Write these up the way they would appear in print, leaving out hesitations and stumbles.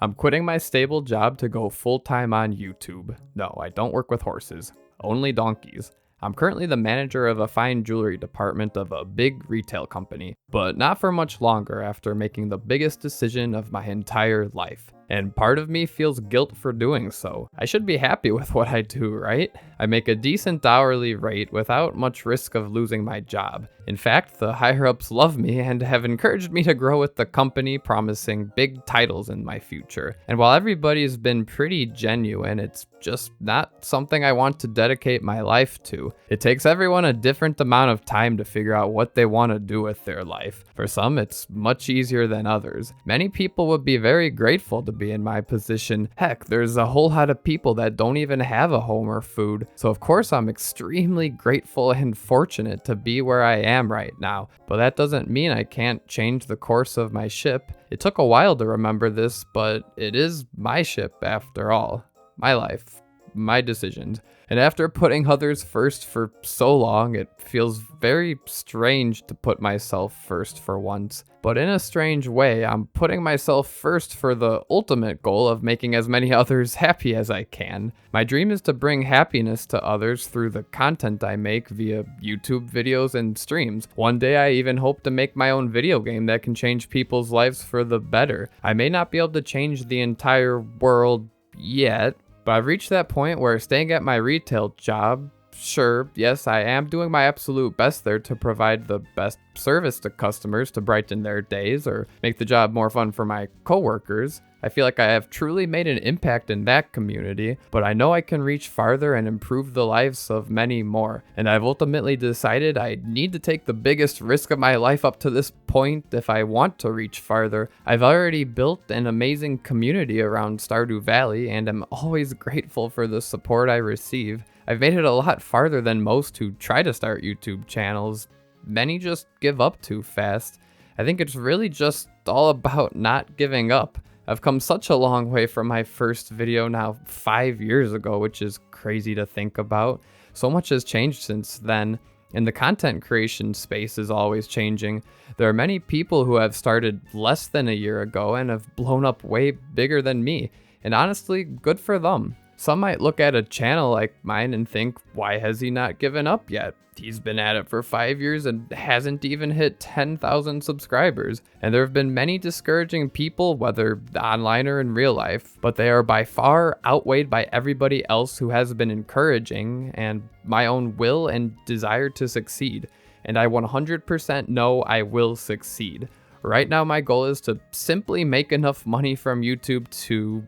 I'm quitting my stable job to go full-time on YouTube. No, I don't work with horses, only donkeys. I'm currently the manager of a fine jewelry department of a big retail company, but not for much longer after making the biggest decision of my entire life. And part of me feels guilt for doing so. I should be happy with what I do, right? I make a decent hourly rate without much risk of losing my job. In fact, the higher-ups love me and have encouraged me to grow with the company, promising big titles in my future. And while everybody's been pretty genuine, it's just not something I want to dedicate my life to. It takes everyone a different amount of time to figure out what they want to do with their life. For some, it's much easier than others. Many people would be very grateful to be in my position. Heck, there's a whole lot of people that don't even have a home or food. So of course I'm extremely grateful and fortunate to be where I am right now. But that doesn't mean I can't change the course of my ship. It took a while to remember this, but it is my ship after all. My life, my decisions. And after putting others first for so long, it feels very strange to put myself first for once. But in a strange way, I'm putting myself first for the ultimate goal of making as many others happy as I can. My dream is to bring happiness to others through the content I make via YouTube videos and streams. One day I even hope to make my own video game that can change people's lives for the better. I may not be able to change the entire world yet, but I've reached that point where staying at my retail job, sure, yes, I am doing my absolute best there to provide the best service to customers to brighten their days or make the job more fun for my coworkers. I feel like I have truly made an impact in that community, but I know I can reach farther and improve the lives of many more. And I've ultimately decided I need to take the biggest risk of my life up to this point if I want to reach farther. I've already built an amazing community around Stardew Valley, and I'm always grateful for the support I receive. I've made it a lot farther than most who try to start YouTube channels. Many just give up too fast. I think it's really just all about not giving up. I've come such a long way from my first video now 5 years ago, which is crazy to think about. So much has changed since then, and the content creation space is always changing. There are many people who have started less than a year ago and have blown up way bigger than me, and honestly, good for them. Some might look at a channel like mine and think, why has he not given up yet? He's been at it for 5 years and hasn't even hit 10,000 subscribers. And there have been many discouraging people, whether online or in real life, but they are by far outweighed by everybody else who has been encouraging and my own will and desire to succeed. And I 100% know I will succeed. Right now, my goal is to simply make enough money from YouTube to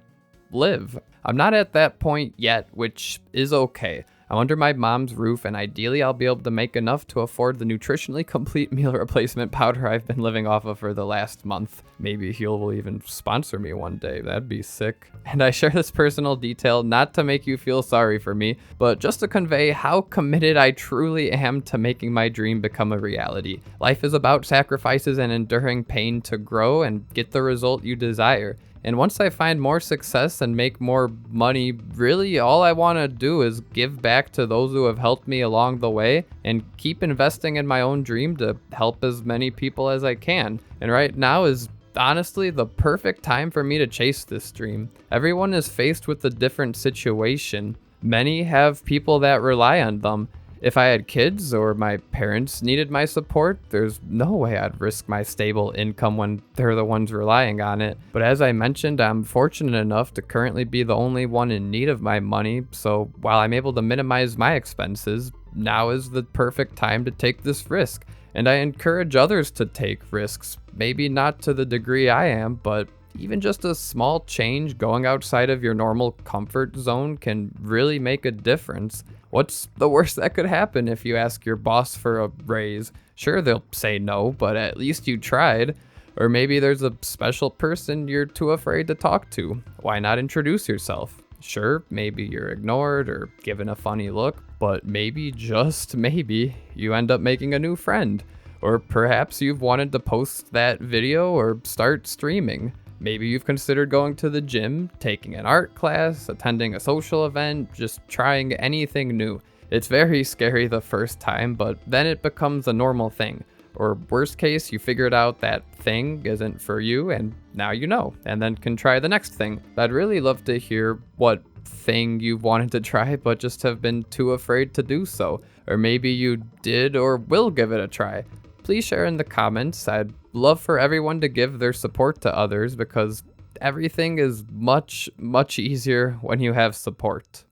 live. I'm not at that point yet, which is okay. I'm under my mom's roof, and ideally I'll be able to make enough to afford the nutritionally complete meal replacement powder I've been living off of for the last month. Maybe he'll will even sponsor me one day. That'd be sick. And I share this personal detail not to make you feel sorry for me, but just to convey how committed I truly am to making my dream become a reality. Life is about sacrifices and enduring pain to grow and get the result you desire. And once I find more success and make more money, really all I want to do is give back to those who have helped me along the way and keep investing in my own dream to help as many people as I can. And right now is honestly the perfect time for me to chase this dream. Everyone is faced with a different situation. Many have people that rely on them. If I had kids or my parents needed my support, there's no way I'd risk my stable income when they're the ones relying on it. But as I mentioned, I'm fortunate enough to currently be the only one in need of my money, so while I'm able to minimize my expenses, now is the perfect time to take this risk. And I encourage others to take risks, maybe not to the degree I am, but even just a small change going outside of your normal comfort zone can really make a difference. What's the worst that could happen if you ask your boss for a raise? Sure, they'll say no, but at least you tried. Or maybe there's a special person you're too afraid to talk to. Why not introduce yourself? Sure, maybe you're ignored or given a funny look, but maybe, just maybe, you end up making a new friend. Or perhaps you've wanted to post that video or start streaming. Maybe you've considered going to the gym, taking an art class, attending a social event, just trying anything new. It's very scary the first time, but then it becomes a normal thing. Or worst case, you figured out that thing isn't for you and now you know, and then can try the next thing. I'd really love to hear what thing you've wanted to try but just have been too afraid to do so. Or maybe you did or will give it a try. Please share in the comments. I'd love for everyone to give their support to others because everything is much, much easier when you have support.